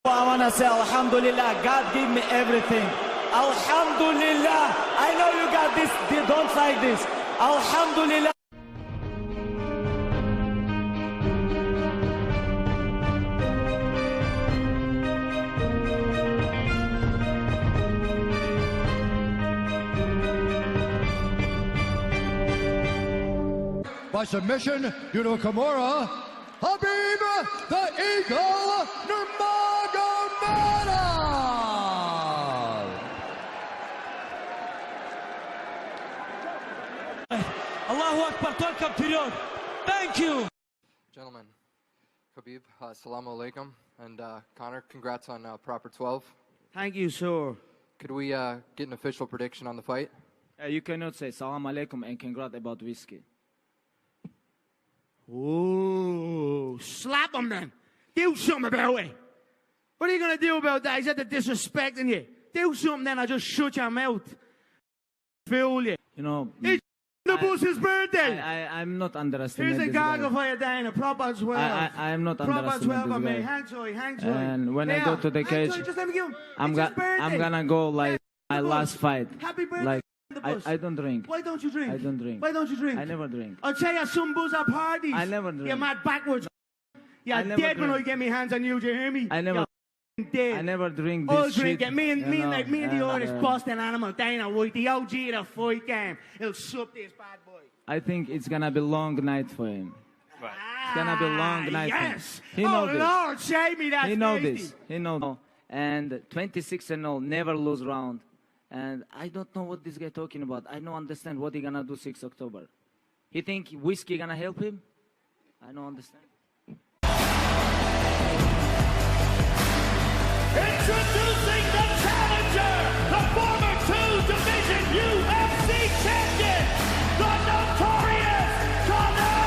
I want to say Alhamdulillah, God gave me everything. Alhamdulillah. I know you got this, don't like this. Alhamdulillah. By submission, due to a Kimura, Habib the Eagle Nurmagomedov! Allahu Akbar, только вперед. Thank you. Gentlemen, Habib, assalamu alaikum, and Connor, congrats on proper 12. Thank you, sir. Could we get an official prediction on the fight? You cannot say salam alaikum and congrats about whiskey. Oh, slap him then. Do something about it. What are you going to do about that? He's had the disrespecting you. Do something then, I'll just shut your mouth. Fool you. You know, it's the boss's birthday. I'm not underestimating. Here's a goggle for you, Dan. A proper 12. I'm not underestimating. Proper 12 on me. Hang tight. And when I go to the cage, just let me give him. I'm going to go like my last fight. Happy birthday. Like, I don't drink. Why don't you drink? I don't drink. Why don't you drink? I never drink. I'll tell you some buzzer parties. I never drink. You're mad backwards. You're dead when I get my hands on you, do you hear me? I never. Dead. I never drink this shit. Drink it. Me and the Irish Boston animal, Dana White, the OG of the fight game. He'll sup this bad boy. I think it's gonna be a long night for him. Right. It's gonna be a long night. Yes. For him. He knows this. Lord, save me that. He knows this. He knows. And 26-0, never lose round. And I don't know what this guy talking about. I don't understand what he gonna do 6 October. He think whiskey gonna help him? I don't understand. Introducing the challenger, the former 2-division UFC champion, the notorious Konnor!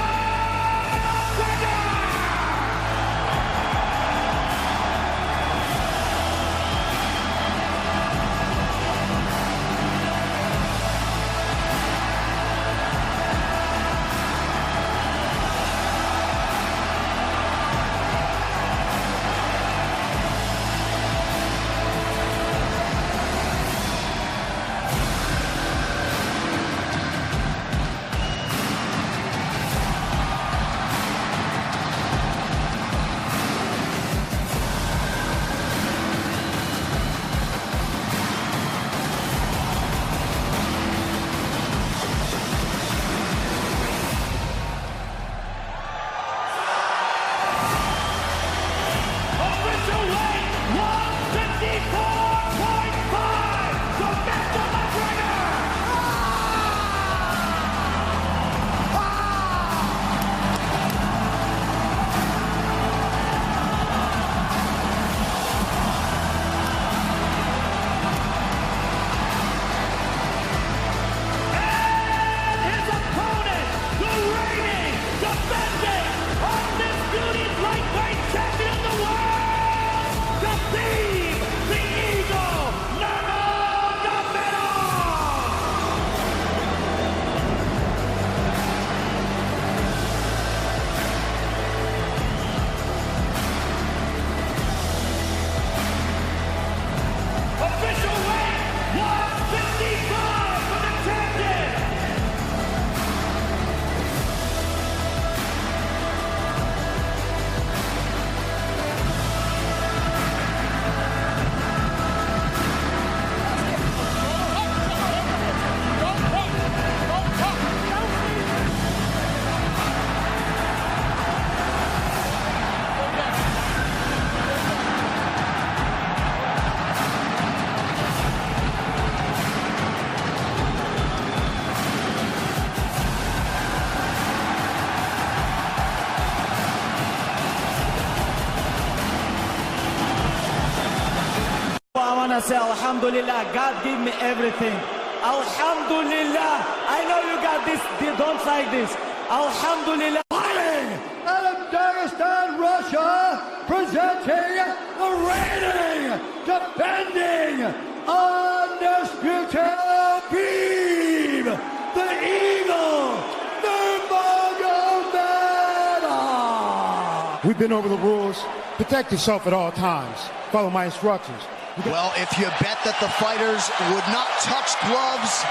I say Alhamdulillah, God gave me everything. Alhamdulillah. I know you got this, don't like this. Alhamdulillah. Out of Dagestan, Russia, presenting the reigning, defending, undisputed Habib, the Eagle Nurmagomedov. We've been over the rules. Protect yourself at all times. Follow my instructions. Well, if you bet that the fighters would not touch gloves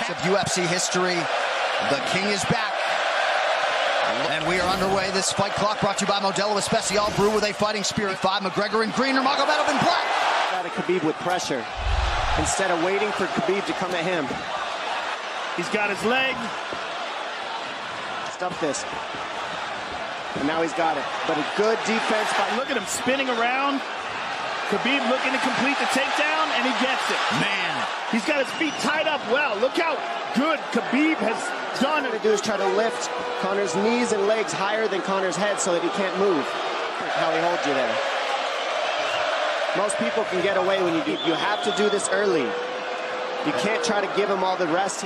of UFC history, the king is back. And we are underway. This fight clock brought to you by Modelo Especial, brew with a fighting spirit. 5, McGregor in green, Nurmagomedov in black. Got Khabib with pressure instead of waiting for Khabib to come at him. He's got his leg. Stuff this. And now he's got it. But a good defense by... Look at him spinning around. Khabib looking to complete the takedown, and he gets it. Man. He's got his feet tied up well. Look how good Khabib has done. What to do is try to lift Conor's knees and legs higher than Conor's head so that he can't move. How he holds you there. Most people can get away when you do. You have to do this early. You can't try to give him all the rest.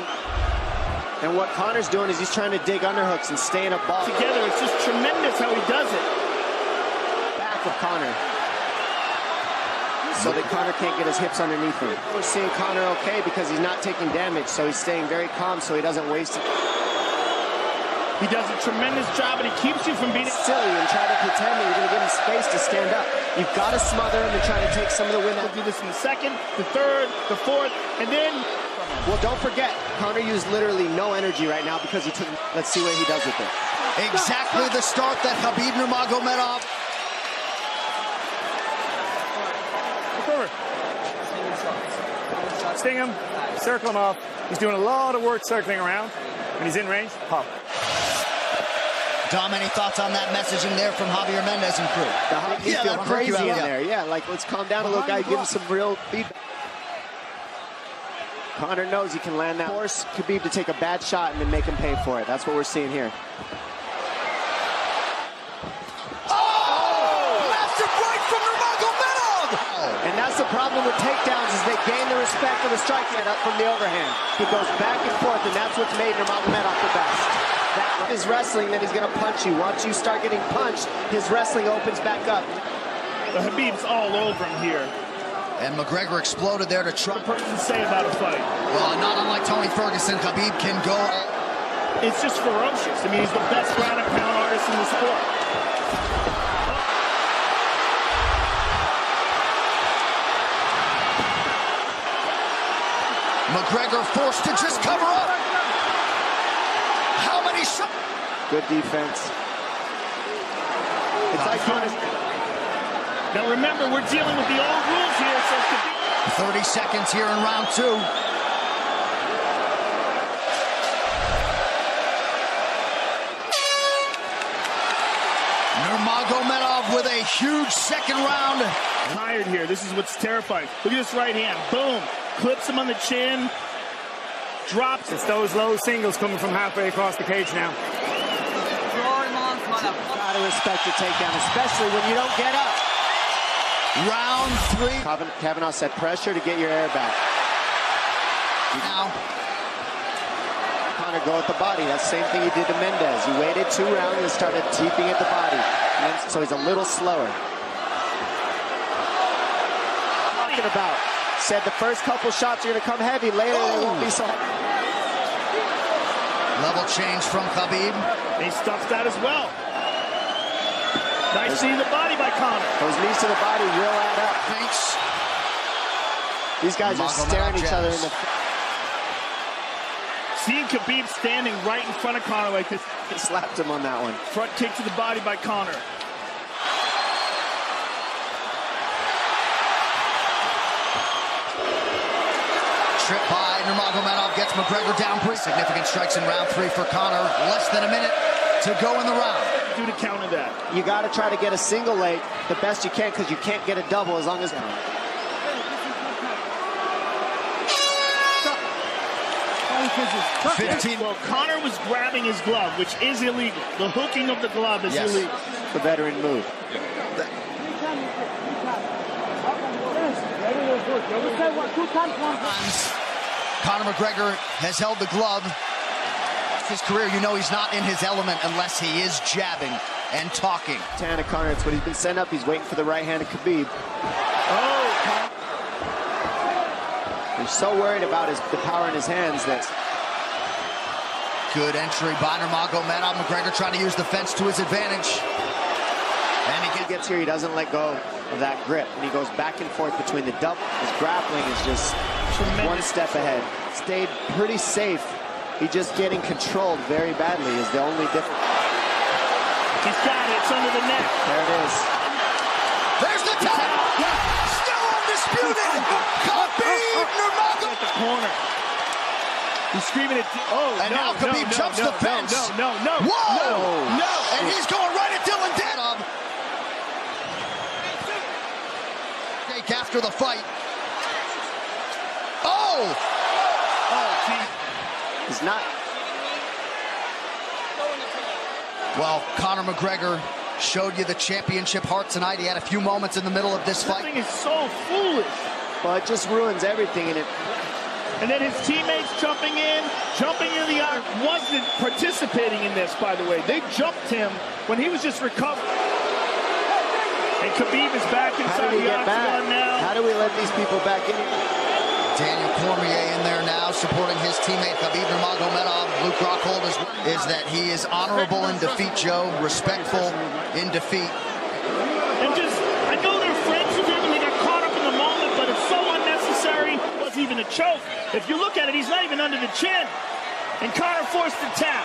And what Conor's doing is he's trying to dig underhooks and stay in a ball. Together, it's just tremendous how he does it. Back of Conor. So that Conor can't get his hips underneath him. We're seeing Conor okay because he's not taking damage, so he's staying very calm so he doesn't waste it. He does a tremendous job, and he keeps you from being silly and try to pretend that you're going to give him space to stand up. You've got to smother him and try to take some of the wind out. He'll do this in the second, the third, the fourth, and then... Well, don't forget, Conor used literally no energy right now because he took... Let's see what he does with it. Exactly the start that Habib Nurmagomedov. Sting him, circle him off. He's doing a lot of work circling around. When he's in range, pop. Dom, any thoughts on that messaging there from Javier Mendez and crew? The Javier feel crazy in there. Yeah, like, let's calm down a little, guy. Give him some real feedback. Conor knows he can land that. Force Khabib to take a bad shot and then make him pay for it. That's what we're seeing here. And that's the problem with takedowns is they gain the respect of the strike hand up from the overhand. He goes back and forth, and that's what's made Nurmagomedov the best. That is wrestling that he's going to punch you. Once you start getting punched, his wrestling opens back up. The Habib's all over him here. And McGregor exploded there to try. What person say about a fight? Well, not unlike Tony Ferguson, Khabib can go. It's just ferocious. I mean, he's the best ground and pound artist in the sport. McGregor forced to just cover up. How many shots? Good defense. It's like now remember, we're dealing with the old rules here, so 30 seconds here in round 2. Nurmagomedov with a huge second round. Tired here. This is what's terrifying. Look at this right hand. Boom. Clips him on the chin. Drops. It's those low singles coming from halfway across the cage now. Gotta respect the takedown, especially when you don't get up. Round 3. Kavanaugh said pressure to get your air back. Now. Conor go at the body. That's the same thing he did to Mendez. He waited 2 rounds and started teeping at the body. And then, so he's a little slower. Talking about. Said the first couple shots are going to come heavy. Later, they won't be so heavy. Level change from Khabib. He stuffs that as well. Nice knee to the body by Conor. Those knees to the body will add up. Thanks. These guys are staring each other in the... Seeing Khabib standing right in front of Conor like this. He slapped him on that one. Front kick to the body by Conor. Trip by Nurmagomedov gets McGregor down. Significant strikes in round 3 for Conor. Less than a minute to go in the round. Do to counter that. You got to try to get a single leg the best you can because you can't get a double as long as... 15. Well, Conor was grabbing his glove, which is illegal. The hooking of the glove is illegal. The veteran move. Conor McGregor has held the glove. His career, you know he's not in his element unless he is jabbing and talking. Tana Conor, it's what he's been sent up. He's waiting for the right hand of Khabib. Oh! He's so worried about the power in his hands that... Good entry by Nurmagomedov. McGregor trying to use the fence to his advantage. And he gets... he gets here, he doesn't let go of that grip, and he goes back and forth between the double. His grappling is just one step ahead. Stayed pretty safe. He just getting controlled very badly is the only difference. He's got it. It's under the neck. There it is. There's the tap. Still undisputed. Khabib Nurmagomedov At the corner. He's screaming at. Oh, and now Khabib jumps the fence. No. Whoa! No! And he's going right at Dylan Denham. After the fight. Oh! He's not. Well, Conor McGregor showed you the championship heart tonight. He had a few moments in the middle of this fight. This thing is so foolish. Well, it just ruins everything, and it. And then his teammates jumping into the arc, wasn't participating in this, by the way. They jumped him when he was just recovering. And Khabib is back inside the octagon now. How do we let these people back in? Daniel Cormier in there now, supporting his teammate Khabib Nurmagomedov. Luke Rockhold is that he is honorable in defeat, Joe, respectful in defeat. And just, I know they're friends with him and they got caught up in the moment, but it's so unnecessary. It wasn't even a choke. If you look at it, he's not even under the chin. And Conor forced the tap.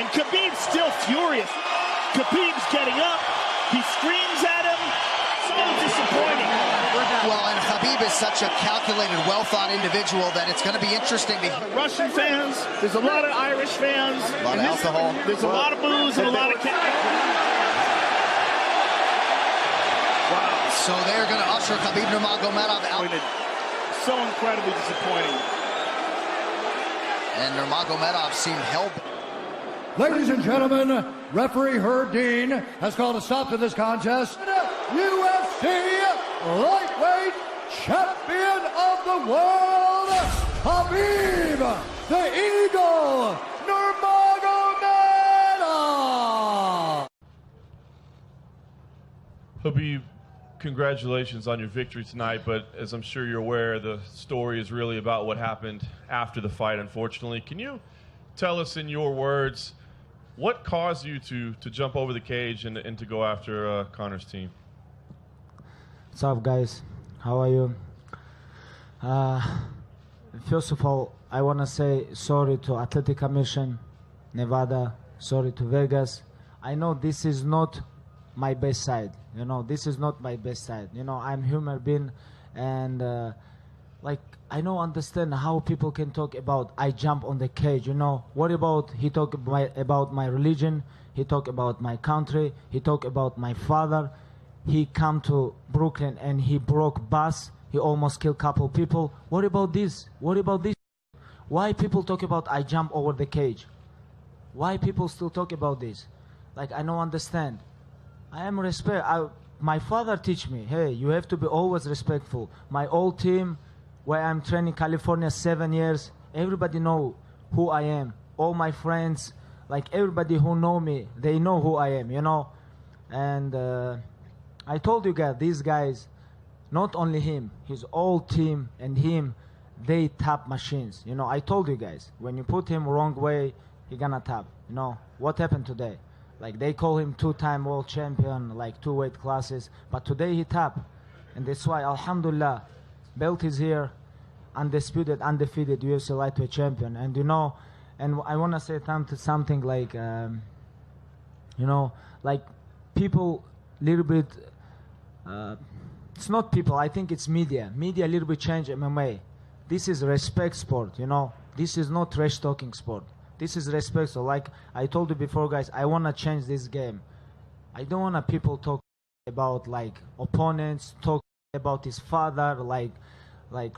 And Khabib's still furious. Khabib's getting up. He screams at him. So disappointing. Well, and Khabib is such a calculated, well-thought individual that it's going to be interesting to hear. Russian fans, there's a lot of Irish fans. A lot of alcohol. There's a lot of booze and a lot of... Wow. So they're going to usher Khabib Nurmagomedov out. So incredibly disappointing. And Nurmagomedov seemed held. Ladies and gentlemen, referee Herb Dean has called a stop to this contest. UFC lightweight champion of the world, Habib the Eagle Nurmagomedov. Habib, congratulations on your victory tonight, but as I'm sure you're aware, the story is really about what happened after the fight, unfortunately. Can you tell us in your words what caused you to jump over the cage and to go after Conor's team? What's up, guys? How are you? First of all, I want to say sorry to Athletic Commission, Nevada, sorry to Vegas. I know this is not my best side. You know, this is not my best side. You know, I'm human being, and like, I don't understand how people can talk about I jump on the cage. You know, what about he talk about my religion? He talk about my country. He talk about my father. He come to Brooklyn and he broke bus. He almost killed couple people. What about this? What about this? Why people talk about I jump over the cage? Why people still talk about this? Like, I don't understand. I am respect. My father teach me, hey, you have to be always respectful. My old team, where I'm training California 7 years, everybody know who I am. All my friends, like everybody who know me, they know who I am, you know. And I told you guys, these guys, not only him, his whole team and him, they tap machines. You know, I told you guys, when you put him wrong way, he gonna tap. You know, what happened today? Like, they call him two-time world champion, like 2 weight classes, but today he tap. And that's why, alhamdulillah, belt is here, undisputed, undefeated UFC lightweight champion. And you know, and I want to say something like, you know, like people little bit, it's not people, I think it's media. Media a little bit change MMA. This is respect sport, you know. This is not trash talking sport. This is respect. So like I told you before, guys, I want to change this game. I don't want people talk about like opponents, talk about his father, like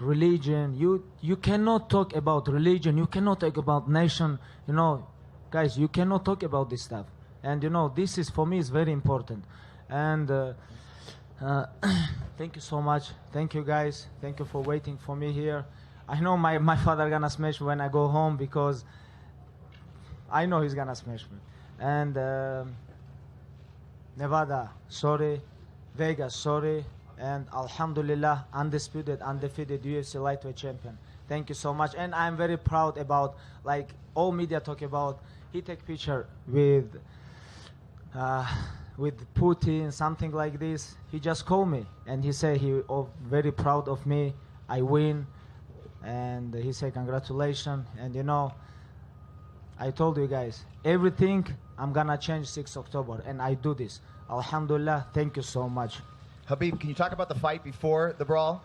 religion. You cannot talk about religion. You cannot talk about nation. You know, guys, you cannot talk about this stuff. And you know, this is for me is very important. And thank you so much. Thank you, guys. Thank you for waiting for me here. I know my father gonna smash me when I go home, because I know he's gonna smash me. And Nevada, sorry. Vegas, sorry. And alhamdulillah, undisputed, undefeated UFC lightweight champion. Thank you so much. And I'm very proud about, like all media talk about, he take picture with with Putin, something like this. He just called me and he said he very proud of me. I win, and he said congratulations. And you know, I told you guys everything. I'm gonna change 6 October, and I do this. Alhamdulillah. Thank you so much. Habib, can you talk about the fight before the brawl?